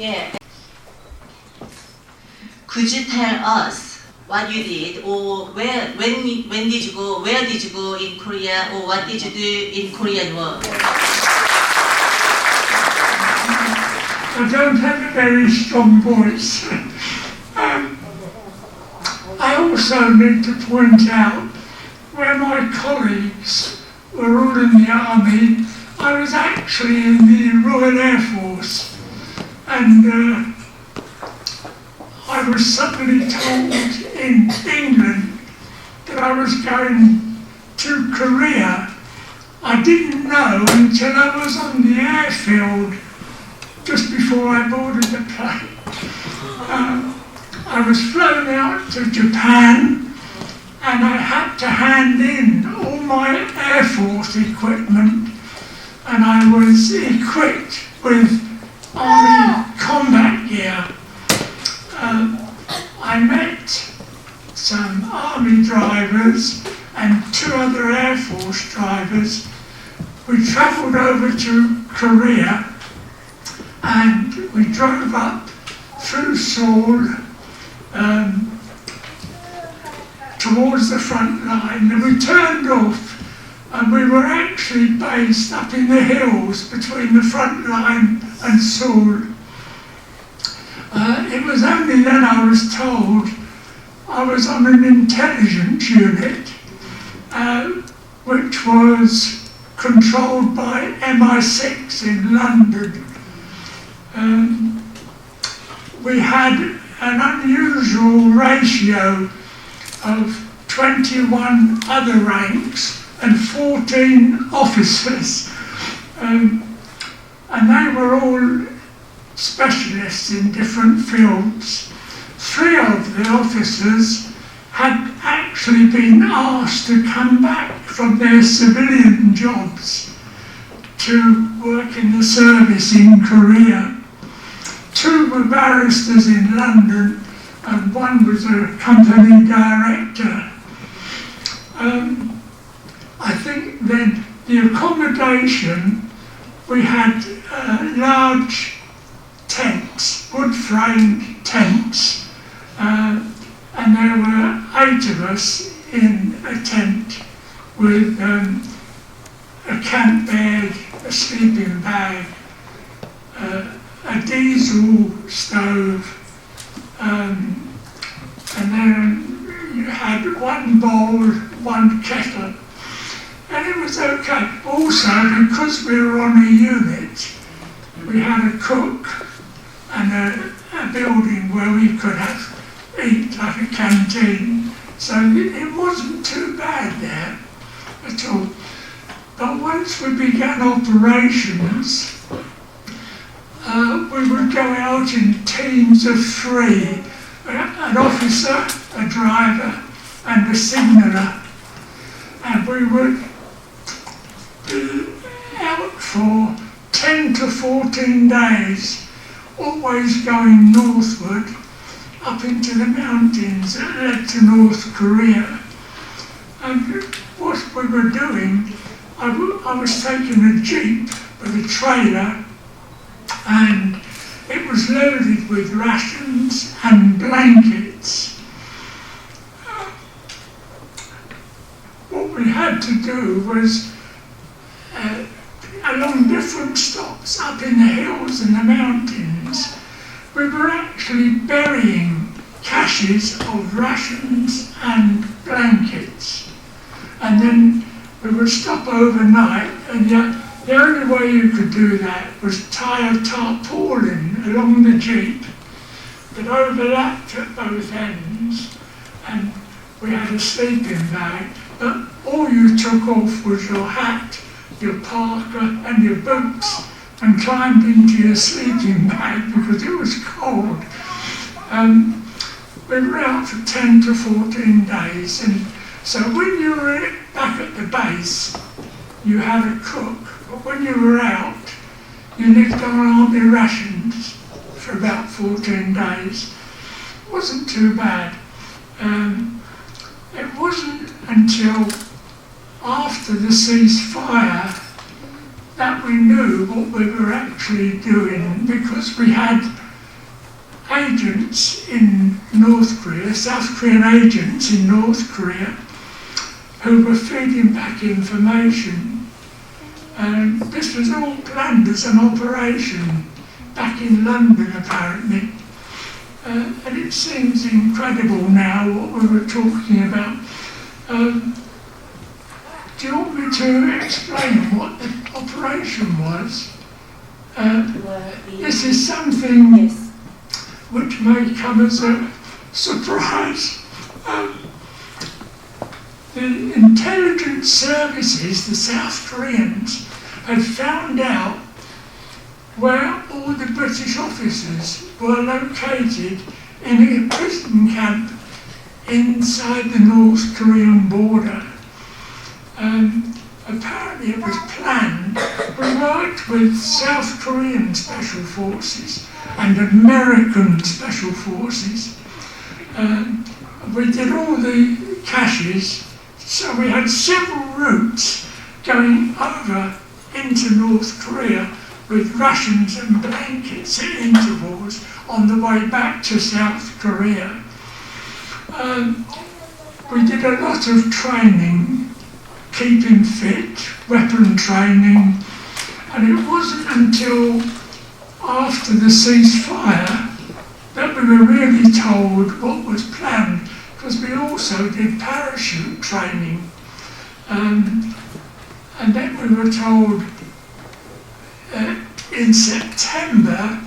Yeah. Could you tell us what you did, or when did you go, where did you go in Korea, or what did you do in Korean War? I don't have a very strong voice. I also need to point out where my colleagues were all in the army, I was actually in the Royal Air Force, and I was suddenly told in England that I was going to Korea. I didn't know until I was on the airfield just before I boarded the plane. I was flown out to Japan, and I had to hand in all my Air Force equipment, and I was equipped with Army combat gear. I met some Army drivers and 2 other Air Force drivers. We travelled over to Korea, and we drove up through Seoul towards the front line, and we turned off, and we were actually based up in the hills between the front line and Seoul. It was only then I was told I was on an intelligence unit which was controlled by MI6 in London. We had an unusual ratio of 21 other ranks and 14 officers, and they were all specialists in different fields. 3 of the officers had actually been asked to come back from their civilian jobs to work in the service in Korea. 2 were barristers in London, and 1 was a company director. I think then the accommodation, we had large tents, wood-framed tents, and there were 8 of us in a tent with a camp bed, a sleeping bag, a diesel stove, and then you had 1 bowl, 1 kettle, and it was okay. Also, because we were on a unit, we had a cook and a building where we could eat, like a canteen, so it wasn't too bad there at all. But once we began operations, we would go out in teams of 3, an officer, a driver, and a signaller, and we would be out for 10 to 14 days, always going northward, up into the mountains that led to North Korea. And what we were doing, I was taking a jeep with a trailer, and it was loaded with rations and blankets. What we had to do was, along different stops up in the hills and the mountains, we were actually burying caches of rations and blankets. And then we would stop overnight, and the only way you could do that was tie a tarpaulin along the jeep that overlapped at both ends, and we had a sleeping bag, but all you took off was your hat, your parka and your boots, and climbed into your sleeping bag because it was cold. We were out for 10 to 14 days, and so when you were back at the base, you had a cook, but when you were out, you lived on army rations for about 14 days. It wasn't too bad. It wasn't until after the ceasefire that we knew what we were actually doing, because we had agents in North Korea, South Korean agents in North Korea, who were feeding back information. And this was all planned as an operation back in London, apparently. And it seems incredible now what we were talking about. Do you want me to explain what the operation was? This is something which may come as a surprise. The intelligence services, the South Koreans, had found out where all the British officers were located in a prison camp inside the North Korean border. Apparently it was planned. We worked with South Korean Special Forces and American Special Forces. We did all the caches, so we had several routes going over into North Korea with rations and blankets at intervals on the way back to South Korea. We did a lot of training, keeping fit, weapon training, and it wasn't until after the ceasefire that we were really told what was planned, because we also did parachute training. And then we were told in September,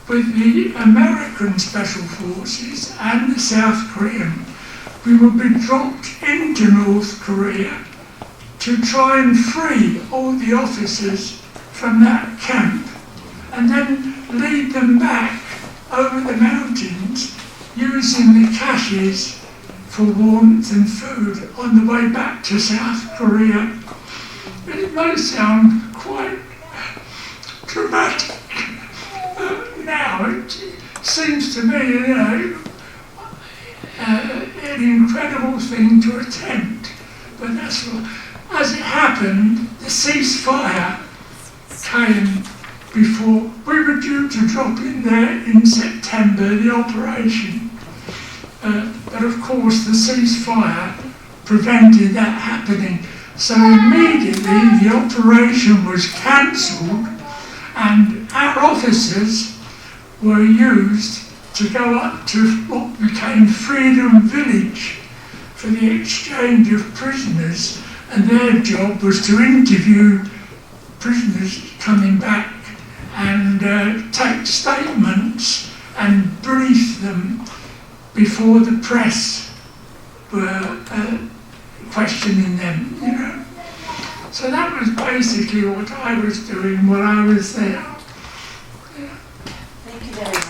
with the American Special Forces and the South Korean, we would be dropped into North Korea to try and free all the officers from that camp and then lead them back over the mountains using the caches for warmth and food on the way back to South Korea. It may sound quite dramatic. Now it seems to me, an incredible thing to attempt. But that's what, as it happened, the ceasefire came before we were due to drop in there in September, the operation. But of course the ceasefire prevented that happening. So immediately the operation was cancelled and our officers were used to go up to what became Freedom Village for the exchange of prisoners, and their job was to interview prisoners coming back and take statements and brief them before the press were questioning them, So that was basically what I was doing while I was there. Thank you very much.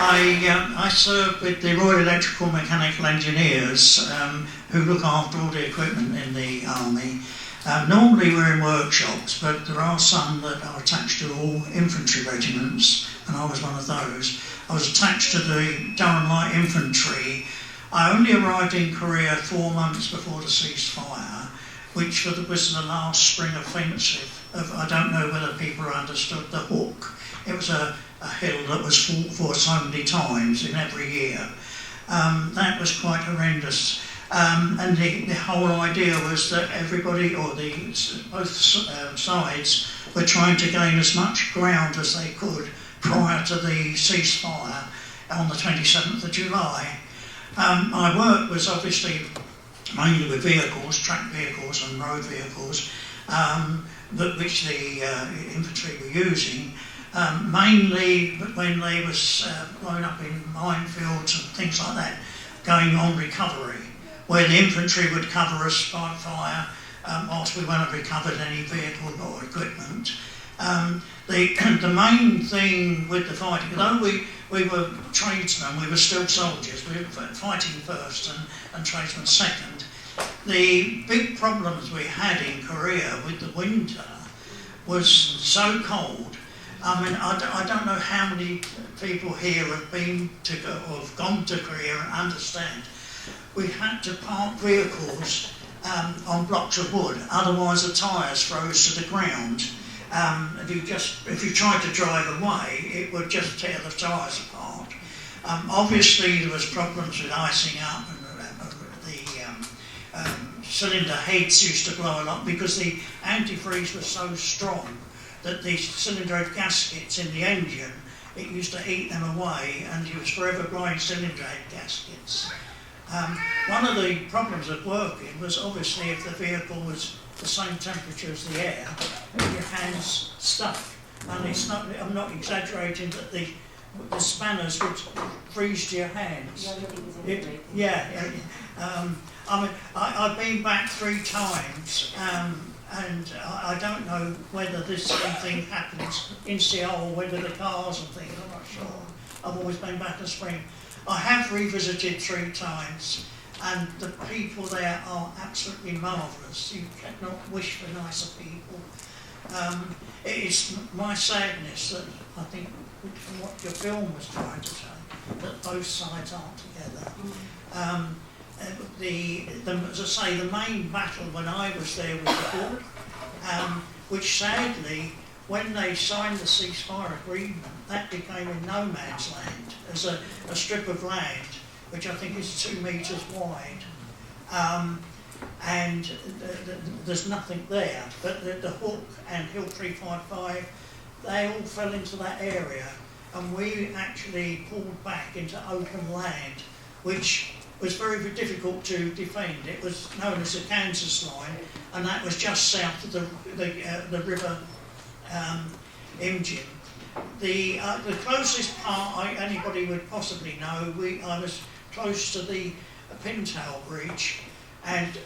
I serve with the Royal Electrical Mechanical Engineers who look after all the equipment in the Army. Normally we're in workshops, but there are some that are attached to all infantry regiments, and I was one of those. I was attached to the Durham Light Infantry. I only arrived in Korea 4 months before the ceasefire, which was the last spring offensive of, I don't know whether people understood the hook. It was a hill that was fought for so many times in every year. That was quite horrendous. And the whole idea was that everybody, or both sides, were trying to gain as much ground as they could prior to the ceasefire on the 27th of July. My work was obviously mainly with vehicles, track vehicles and road vehicles, which the infantry were using, mainly when they was blown up in minefields and things like that, going on recovery, where the infantry would cover us by fire whilst we weren't recovered any vehicle or equipment. The main thing with the fighting, although we were tradesmen, we were still soldiers, we were fighting first and tradesmen second. The big problems we had in Korea with the winter was so cold. I mean, I don't know how many people here have been to or have gone to Korea and understand. We had to park vehicles on blocks of wood, otherwise the tyres froze to the ground. if you tried to drive away, it would just tear the tyres apart. Obviously, there was problems with icing up, and the cylinder heads used to blow a lot because the antifreeze was so strong that the cylinder head gaskets in the engine, it used to eat them away, and you was forever blowing cylinder head gaskets. One of the problems of working was obviously if the vehicle was the same temperature as the air, your hands stuck. And it's not, I'm not exaggerating, that the spanners would freeze to your hands. I mean, I've been back 3 times, and I don't know whether this same thing happens in Seoul, whether the cars and things, I'm not sure. I've always been back to Spring. I have revisited 3 times, and the people there are absolutely marvellous. You cannot wish for nicer people. It's my sadness that I think, from what your film was trying to say, that both sides aren't together. As I say, the main battle when I was there was the book, which sadly, when they signed the ceasefire agreement, that became in no man's land as a strip of land, which I think is 2 metres wide. And there's nothing there. But the Hook and Hill 355, they all fell into that area, and we actually pulled back into open land, which was very, very difficult to defend. It was known as the Kansas line, and that was just south of the river Imjin. The closest part anybody would possibly know, I was close to the Pintail Bridge, and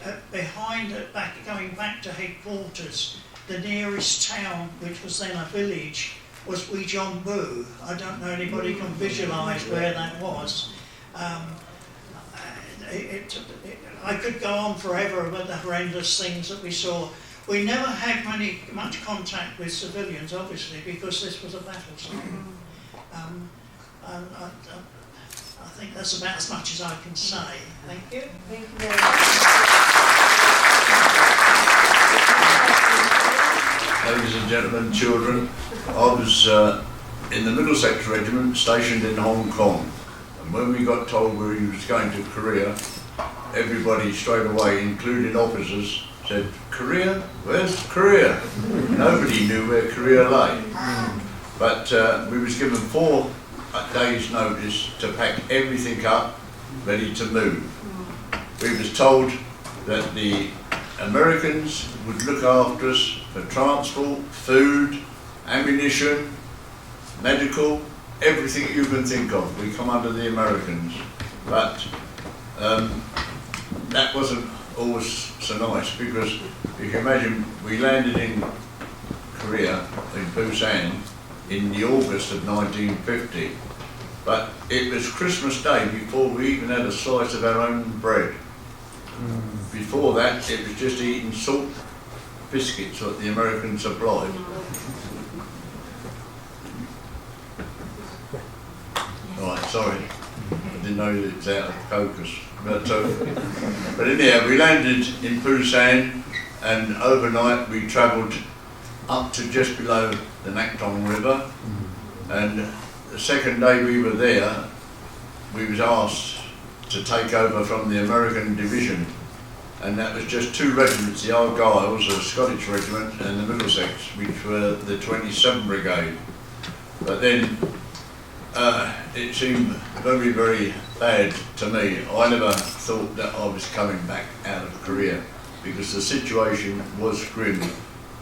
going back to headquarters, the nearest town, which was then a village, was Weijongbu. I don't know anybody can visualise where that was. I could go on forever about the horrendous things that we saw. We never had much contact with civilians, obviously, because this was a battle zone. I think that's about as much as I can say. Thank you. Thank you very much. Ladies and gentlemen, children, I was in the Middlesex Regiment stationed in Hong Kong, and when we got told we was going to Korea, everybody straight away, including officers, said, "Korea? Where's Korea?" Nobody knew where Korea lay. But we was given 4 days notice to pack everything up, ready to move. We was told that the Americans would look after us for transport, food, ammunition, medical, everything you can think of. We come under the Americans. But that wasn't always so nice, because you can imagine we landed in Korea, in Busan, in the August of 1950. But it was Christmas Day before we even had a slice of our own bread. Before that, it was just eating salt biscuits that the Americans supplied. Right, sorry, I didn't know that it's out of focus. But anyhow, we landed in Busan, and overnight we travelled up to just below the Nakdong River, and the second day we were there, we was asked to take over from the American division, and that was just 2 regiments, the Argylls, a Scottish regiment, and the Middlesex, which were the 27th Brigade. But then it seemed very, very bad to me. I never thought that I was coming back out of Korea, because the situation was grim.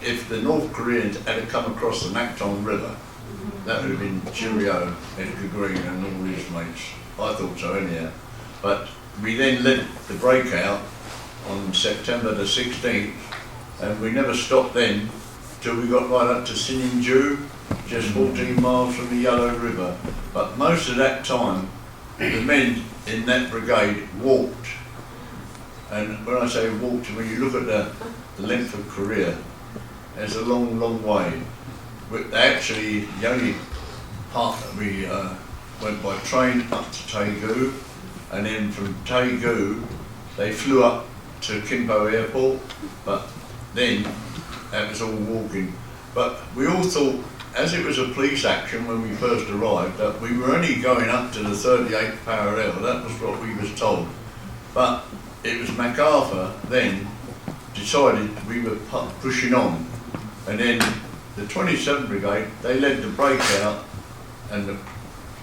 If the North Koreans had come across the Nakdong River, that would have been cheerio, Edgar Green and all his mates. I thought so anyhow. But we then led the breakout on September the 16th, and we never stopped then till we got right up to Sininju, just 14 miles from the Yellow River. But most of that time, the men in that brigade walked. And when I say walked, when you look at the length of Korea, there's a long, long way. Actually, the only part that we went by train up to Daegu, and then from Daegu they flew up to Kimpo Airport, but then that was all walking. But we all thought, as it was a police action when we first arrived, that we were only going up to the 38th parallel. That was what we was told. But it was MacArthur then decided we were pushing on. And then the 27th Brigade, they led the breakout and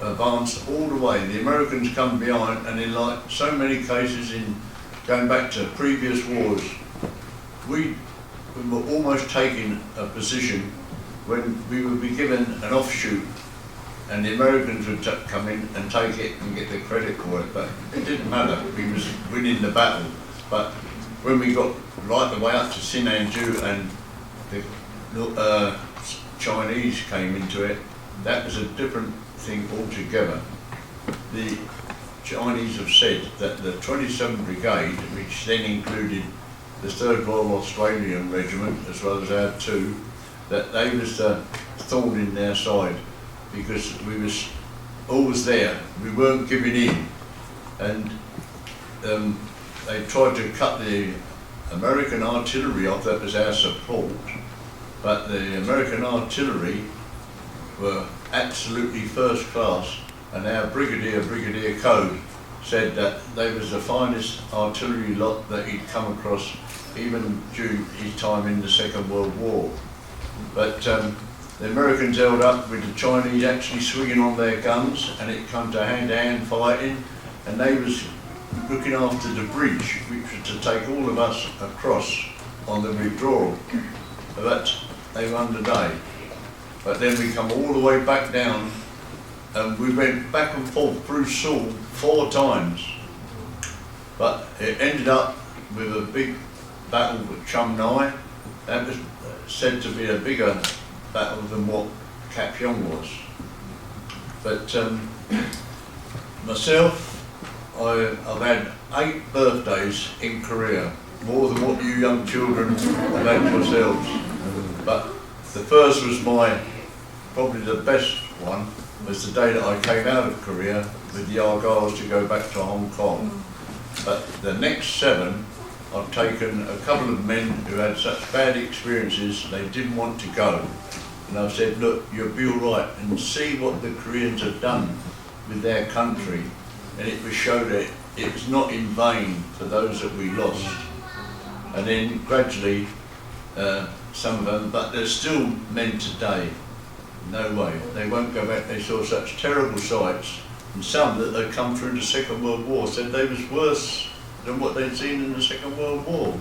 advanced all the way. The Americans come behind, and in like so many cases in going back to previous wars, we were almost taking a position when we would be given an offshoot, and the Americans would come in and take it and get the credit for it. But it didn't matter, we was winning the battle. But when we got right the way up to Sinanju and the Chinese came into it, that was a different thing altogether. The Chinese have said that the 27th Brigade, which then included the 3rd Royal Australian Regiment as well as our 2, that they was the thorn in their side, because we was always there, we weren't giving in, and they tried to cut the American artillery off, that was our support, but the American artillery were absolutely first class, and our Brigadier Code, said that they was the finest artillery lot that he'd come across even during his time in the Second World War. But the Americans held up with the Chinese actually swinging on their guns, and it come to hand-to-hand fighting, and they was looking after the bridge, which was to take all of us across on the withdrawal. But they won the day. But then we come all the way back down, and we went back and forth through Seoul 4 times. But it ended up with a big battle with Chum Nai. That was said to be a bigger battle than what Cap Yong was. But myself, I've had 8 birthdays in Korea, more than what you young children have had yourselves. But the first was probably the best one, was the day that I came out of Korea with the Argylls to go back to Hong Kong. But the next 7, I've taken a couple of men who had such bad experiences they didn't want to go. And I've said, look, you'll be all right, and see what the Koreans have done with their country. And it was showed that it was not in vain for those that we lost. And then gradually, some of them, but there's still men today. No way, they won't go back. They saw such terrible sights, and some that had come through the Second World War said they was worse than what they'd seen in the Second World War.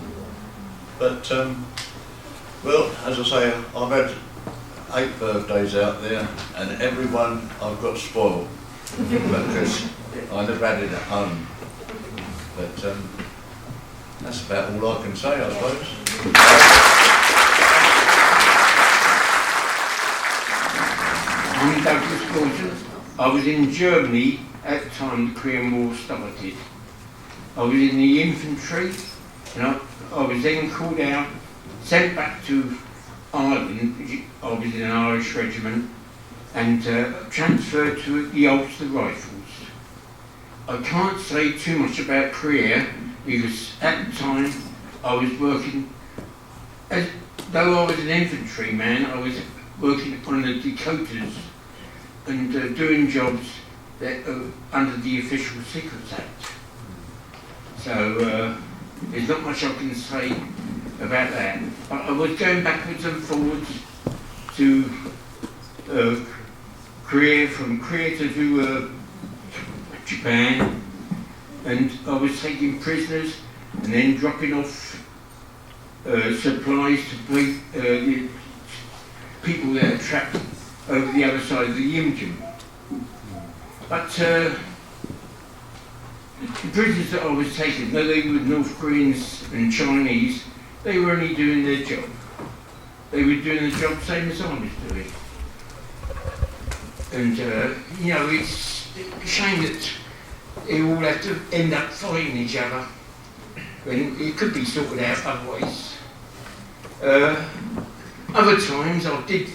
But, well, as I say, I've had 8 birthdays out there, and everyone I've got spoiled, because I never had it at home. But that's about all I can say, I suppose. I'm Douglas Gordon. I was in Germany at the time the Korean War started. I was in the infantry, and I was then called out, sent back to Ireland. I was in an Irish regiment, and transferred to the Ulster Rifles. I can't say too much about Korea, because at the time I was working, though I was an infantryman, I was working on the Dakotas and doing jobs that under the Official Secrets Act. So there's not much I can say about that. But I was going backwards and forwards to Korea, from Korea to Japan, and I was taking prisoners and then dropping off supplies to the people that are trapped over the other side of the Yimjim. But the prisoners that I was taking, though they were North Koreans and Chinese, they were only doing their job. They were doing the job same as I was doing. And you know, it's a shame that they all have to end up fighting each other when it could be sorted out otherwise. Other times I did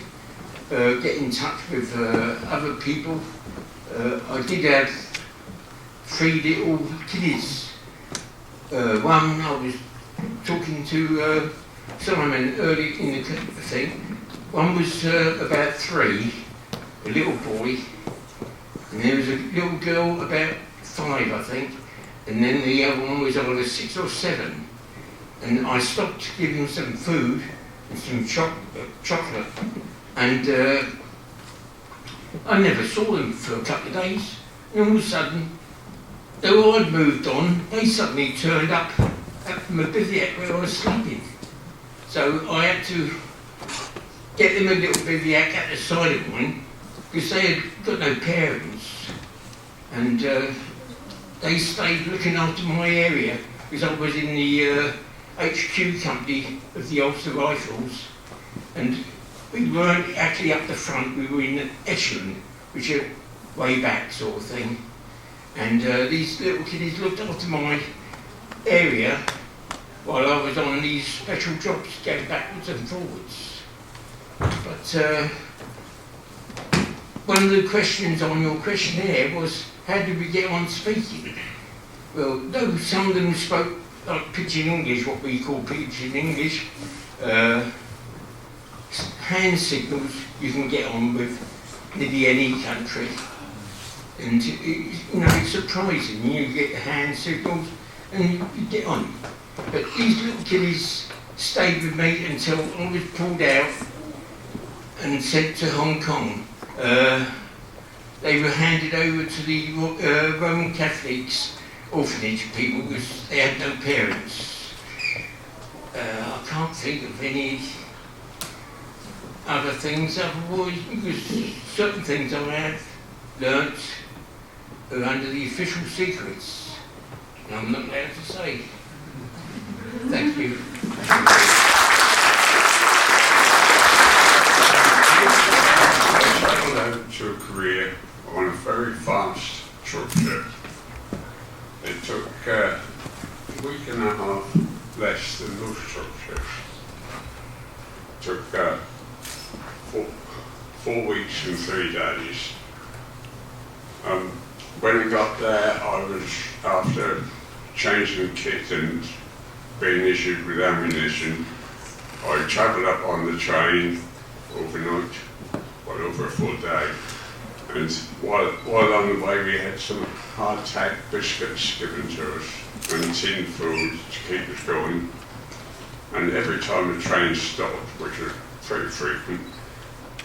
get in touch with other people. I did have 3 little kiddies. One I was talking to Simon early in the thing. One was about 3, a little boy, and there was a little girl about 5, I think, and then the other one was either 6 or 7. And I stopped to give him some food and some chocolate, and I never saw them for a couple of days. And all of a sudden, though I'd moved on, they suddenly turned up at my bivouac where I was sleeping. So I had to get them a little bivouac at the side of mine, because they had got no parents, and they stayed looking after my area, because I was in the HQ company of the Ulster Rifles, and we weren't actually up the front, we were in the echelon, which are way back sort of thing. And these little kiddies looked after my area while I was on these special jobs going backwards and forwards. But one of the questions on your questionnaire was, how did we get on speaking? Well, though some of them spoke like pidgin English, what we call pidgin English, hand signals you can get on with nearly any country. And it's surprising, you get hand signals and you get on. But these little kiddies stayed with me until I was pulled out and sent to Hong Kong. They were handed over to the Roman Catholics orphanage people because they had no parents. I can't think of any other things otherwise, because certain things I have learnt are under the official secrets, and I'm not allowed to say. Thank you. I traveled out to Korea on a very fast short trip. It took a week and a half less than most short trips. It took 4 weeks and 3 days. When I got there, I was, after changing kit and being issued with ammunition, I travelled up on the train overnight, well, over a full day. And while on the way, we had some hardtack biscuits given to us and tin food to keep us going. And every time the train stopped, which was pretty frequent,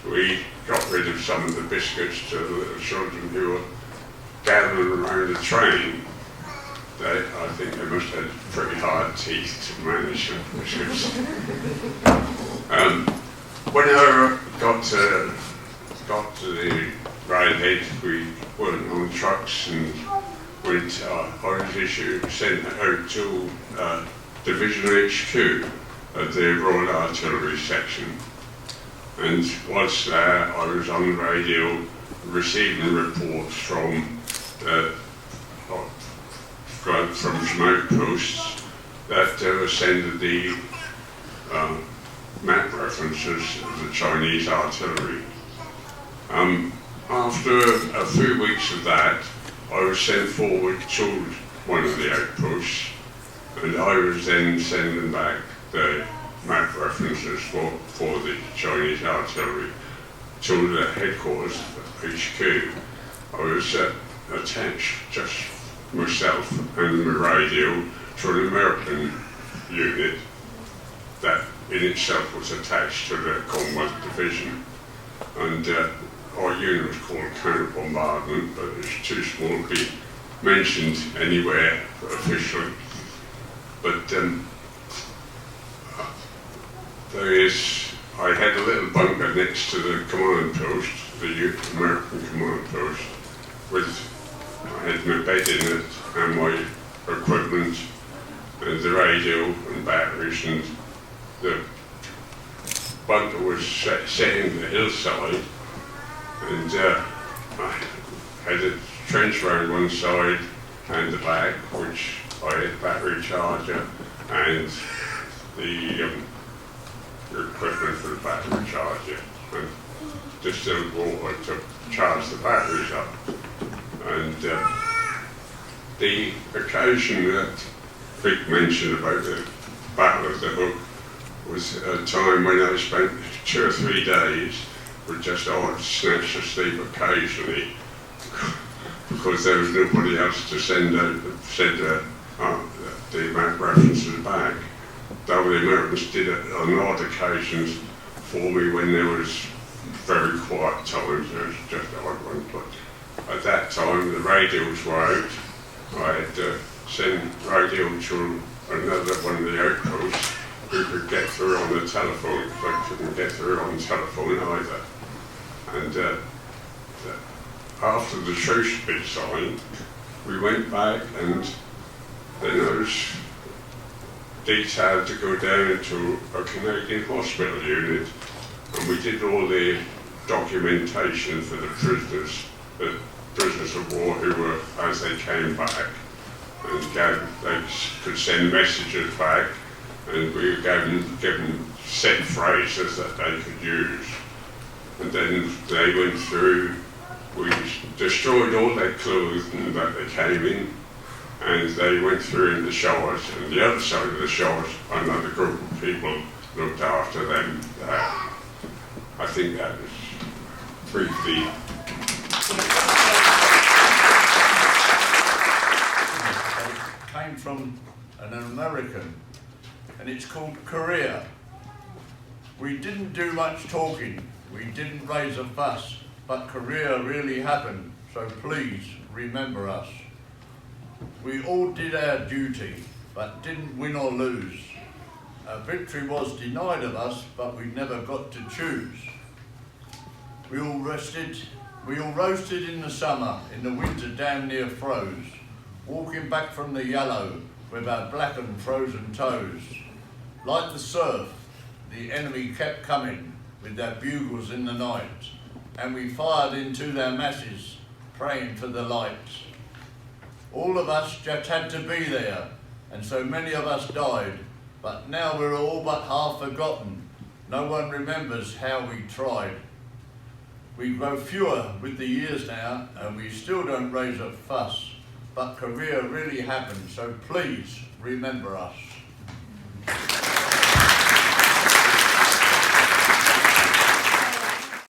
we got rid of some of the biscuits to the little children who were gathering around the train. I think they must have had pretty hard teeth to manage the biscuits. When I got to the railhead, we weren't on trucks and went. I was sent out to Division HQ at the Royal Artillery section. And whilst there, I was on the radio receiving reports from some outposts that were sending the map references of the Chinese artillery. After a few weeks of that, I was sent forward to one of the outposts, and I was then sending back the map references for the Chinese artillery to the headquarters HQ. I was attached, just myself and the radio, to an American unit that in itself was attached to the Commonwealth Division. And our unit was called counter bombardment, but it was too small to be mentioned anywhere officially. But I had a little bunker next to the command post, the American command post, I had my bed in it and my equipment and the radio and batteries, and the bunker was set in the hillside, and I had a trench around one side and the back, which I had battery charger and the equipment for the battery charger and distilled water to charge the batteries up. And the occasion that Vic mentioned about the Battle of the Hook was a time when I spent 2 or 3 days with just odd snatch of sleep occasionally, because there was nobody else to send the references back. Though the Americans did it on odd occasions for me when there was very quiet times, there was just odd ones. But at that time the radios were out. I had to send radio to another one of the outposts who could get through on the telephone, because I couldn't get through on the telephone either. And after the truce had been signed, we went back, and then I was detailed to go down to a Canadian hospital unit, and we did all the documentation for the prisoners of war who were, as they came back, and they could send messages back, and we were given set phrases that they could use. And then they went through, we destroyed all their clothing that they came in, and they went through in the showers, and the other side of the showers, another group of people looked after them. I think that was briefly. Came from an American, and it's called Korea. We didn't do much talking, we didn't raise a fuss, but Korea really happened, so please remember us. We all did our duty, but didn't win or lose. Our victory was denied of us, but we never got to choose. We all roasted in the summer, in the winter damn near froze, walking back from the yellow with our blackened frozen toes. Like the surf, the enemy kept coming with their bugles in the night, and we fired into their masses, praying for the light. All of us just had to be there, and so many of us died, but now we're all but half forgotten. No one remembers how we tried. We grow fewer with the years now, and we still don't raise a fuss, but Korea really happened, so please remember us.